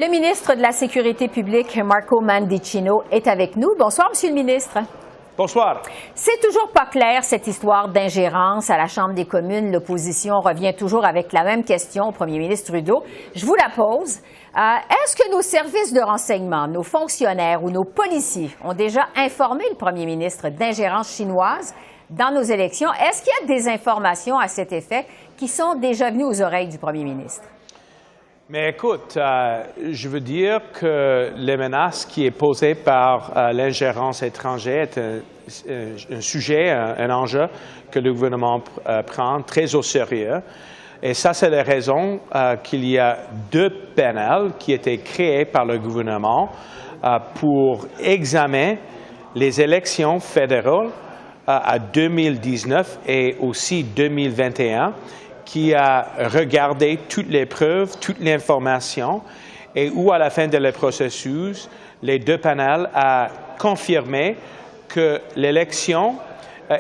Le ministre de la Sécurité publique, Marco Mendicino, est avec nous. Bonsoir, Monsieur le ministre. Bonsoir. C'est toujours pas clair, cette histoire d'ingérence à la Chambre des communes. L'opposition revient toujours avec la même question au premier ministre Trudeau. Je vous la pose. Est-ce que nos services de renseignement, nos fonctionnaires ou nos policiers ont déjà informé le premier ministre d'ingérence chinoise dans nos élections? Est-ce qu'il y a des informations à cet effet qui sont déjà venues aux oreilles du premier ministre? Mais écoute, je veux dire que les menaces qui est posées par l'ingérence étrangère est un sujet, un enjeu que le gouvernement prend très au sérieux. Et ça, c'est la raison qu'il y a deux panels qui étaient créés par le gouvernement pour examiner les élections fédérales à 2019 et aussi 2021. Qui a regardé toutes les preuves, toute l'information, et où, à la fin de le processus, les deux panels ont confirmé que l'élection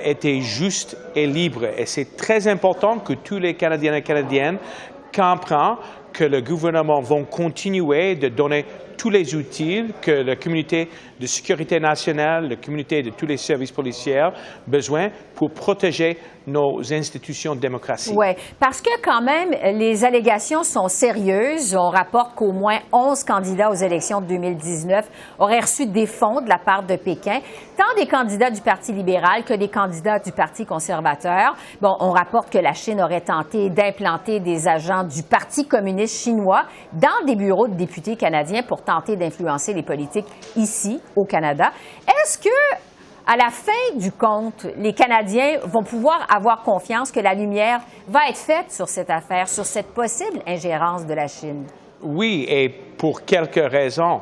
était juste et libre. Et c'est très important que tous les Canadiens et Canadiennes comprennent que le gouvernement va continuer de donner tous les outils que la communauté de sécurité nationale, la communauté de tous les services policiers ont besoin pour protéger nos institutions de démocratie. Oui, parce que quand même, les allégations sont sérieuses. On rapporte qu'au moins 11 candidats aux élections de 2019 auraient reçu des fonds de la part de Pékin, tant des candidats du Parti libéral que des candidats du Parti conservateur. Bon, on rapporte que la Chine aurait tenté d'implanter des agents du Parti communiste chinois dans des bureaux de députés canadiens pour tenter d'influencer les politiques ici, au Canada. Est-ce que, à la fin du compte, les Canadiens vont pouvoir avoir confiance que la lumière va être faite sur cette affaire, sur cette possible ingérence de la Chine? Oui, et pour quelques raisons.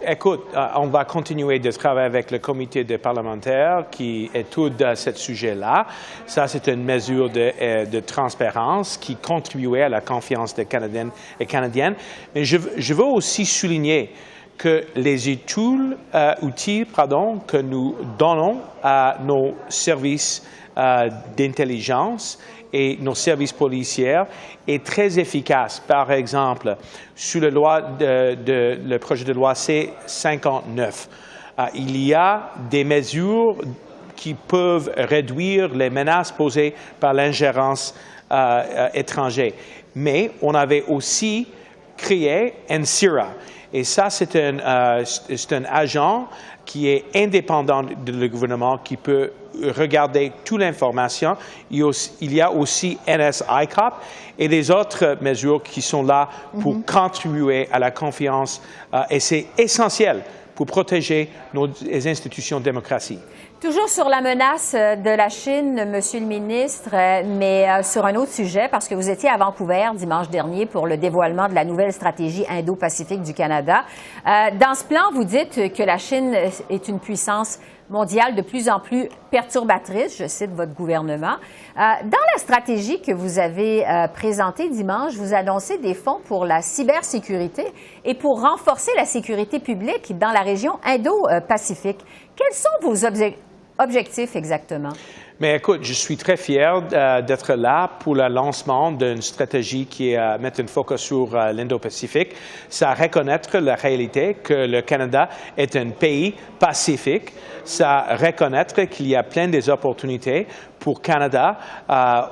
Écoute, on va continuer de travailler avec le comité des parlementaires qui étudie ce sujet-là. Ça, c'est une mesure de transparence qui contribuait à la confiance des Canadiennes et Canadiennes. Mais je veux aussi souligner que les outils que nous donnons à nos services d'intelligence et nos services policiers est très efficace. Par exemple, sous le projet de loi C-59, il y a des mesures qui peuvent réduire les menaces posées par l'ingérence étrangère. Mais on avait aussi créé NCIRA. Et ça, c'est un agent qui est indépendant du gouvernement, qui peut regarder toute l'information. Il y a aussi NSICOP et des autres mesures qui sont là pour contribuer à la confiance. Et c'est essentiel pour protéger nos institutions de démocratie. Toujours sur la menace de la Chine, Monsieur le ministre, mais sur un autre sujet, parce que vous étiez à Vancouver dimanche dernier pour le dévoilement de la nouvelle stratégie Indo-Pacifique du Canada. Dans ce plan, vous dites que la Chine est une puissance mondiale de plus en plus perturbatrice, je cite votre gouvernement. Dans la stratégie que vous avez présentée dimanche, vous annoncez des fonds pour la cybersécurité et pour renforcer la sécurité publique dans la région Indo-Pacifique. Quels sont vos objectifs exactement? Mais écoute, je suis très fier d'être là pour le lancement d'une stratégie qui met un focus sur l'Indo-Pacifique. Ça reconnaître la réalité que le Canada est un pays pacifique. Ça reconnaître qu'il y a plein d'opportunités pour le Canada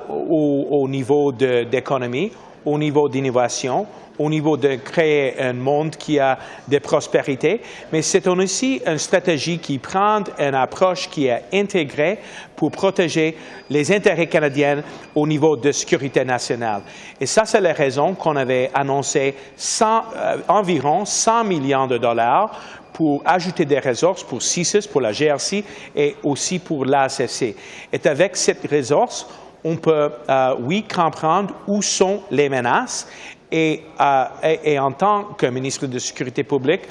au niveau d'économie, au niveau d'innovation, au niveau de créer un monde qui a des prospérités, mais c'est aussi une stratégie qui prend une approche qui est intégrée pour protéger les intérêts canadiens au niveau de sécurité nationale. Et ça, c'est la raison qu'on avait annoncé environ 100 millions de dollars pour ajouter des ressources pour CSIS, pour la GRC et aussi pour l'ACFC. Et avec cette ressource, on peut, oui, comprendre où sont les menaces. Et en tant que ministre de la Sécurité publique,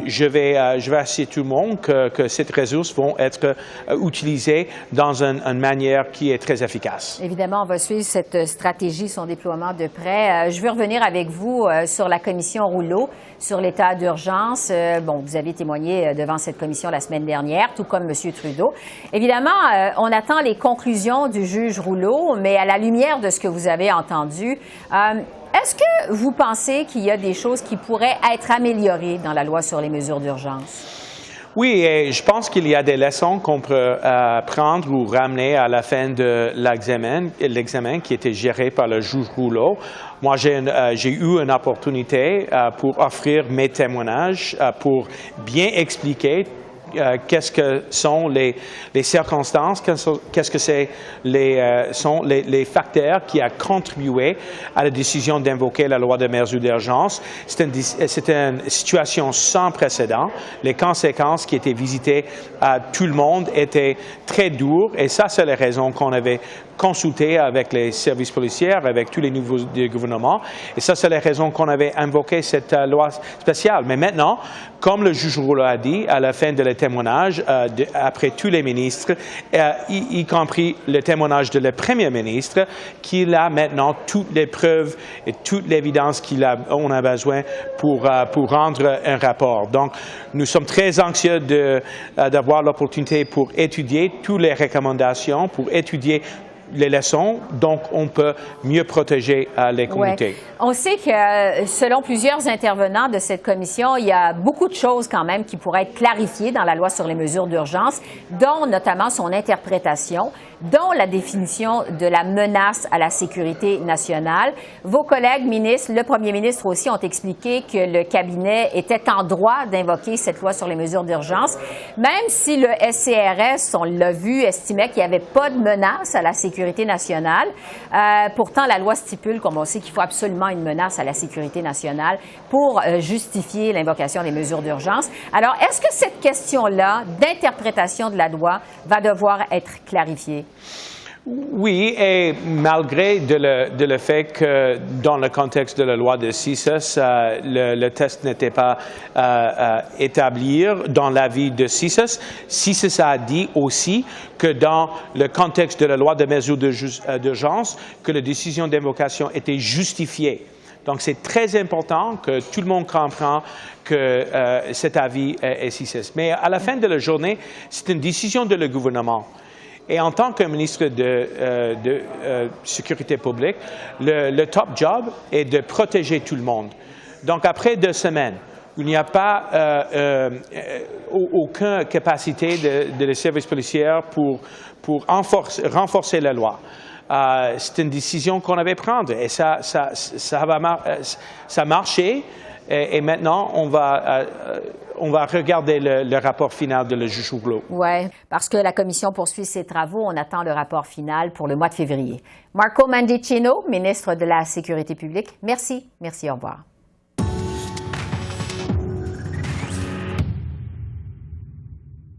je vais assurer tout le monde que ces ressources vont être utilisées dans une manière qui est très efficace. Évidemment, on va suivre cette stratégie, son déploiement de près. Je veux revenir avec vous sur la commission Rouleau, sur l'état d'urgence. Bon, vous avez témoigné devant cette commission la semaine dernière, tout comme M. Trudeau. Évidemment, on attend les conclusions du juge Rouleau, mais à la lumière de ce que vous avez entendu, Est-ce que vous pensez qu'il y a des choses qui pourraient être améliorées dans la loi sur les mesures d'urgence? Oui, et je pense qu'il y a des leçons qu'on peut prendre ou ramener à la fin de l'examen qui était géré par le juge Rouleau. Moi, j'ai eu une opportunité pour offrir mes témoignages, pour bien expliquer qu'est-ce que sont les circonstances, qu'est-ce que sont les facteurs qui ont contribué à la décision d'invoquer la loi de mesures d'urgence. C'est une situation sans précédent. Les conséquences qui étaient visitées à tout le monde étaient très dures et ça, c'est la raison qu'on avait consulté avec les services policiers, avec tous les niveaux du gouvernement. Et ça, c'est la raison qu'on avait invoqué cette loi spéciale. Mais maintenant, comme le juge Rouleau a dit à la fin de le témoignage, après tous les ministres, y compris le témoignage de le Premier ministre, qu'il a maintenant toutes les preuves et toute l'évidence qu'on a besoin pour rendre un rapport. Donc, nous sommes très anxieux d'avoir l'opportunité pour étudier toutes les recommandations, pour étudier les leçons, donc on peut mieux protéger les communautés. Ouais. On sait que selon plusieurs intervenants de cette commission, il y a beaucoup de choses quand même qui pourraient être clarifiées dans la loi sur les mesures d'urgence, dont notamment son interprétation, dont la définition de la menace à la sécurité nationale. Vos collègues ministres, le premier ministre aussi, ont expliqué que le cabinet était en droit d'invoquer cette loi sur les mesures d'urgence, même si le SCRS, on l'a vu, estimait qu'il n'y avait pas de menace à la sécurité nationale. Pourtant, la loi stipule, comme on sait, qu'il faut absolument une menace à la sécurité nationale pour justifier l'invocation des mesures d'urgence. Alors, est-ce que cette question-là d'interprétation de la loi va devoir être clarifiée? Oui, et malgré le fait que dans le contexte de la loi de CISAS, le test n'était pas établi dans l'avis de CISAS, CISAS a dit aussi que dans le contexte de la loi de mesures d'urgence, que la décision d'invocation était justifiée. Donc, c'est très important que tout le monde comprenne que cet avis est CISAS. Mais à la fin de la journée, c'est une décision de le gouvernement. Et en tant que ministre de Sécurité publique, le top job est de protéger tout le monde. Donc, après 2 semaines, il n'y a pas aucune capacité de les services policiers pour renforcer la loi. C'est une décision qu'on avait prendre et ça a marché. Et maintenant, on va regarder le rapport final de le juge Rouleau. Oui, parce que la commission poursuit ses travaux. On attend le rapport final pour le mois de février. Marco Mendicino, ministre de la Sécurité publique, merci. Merci, au revoir.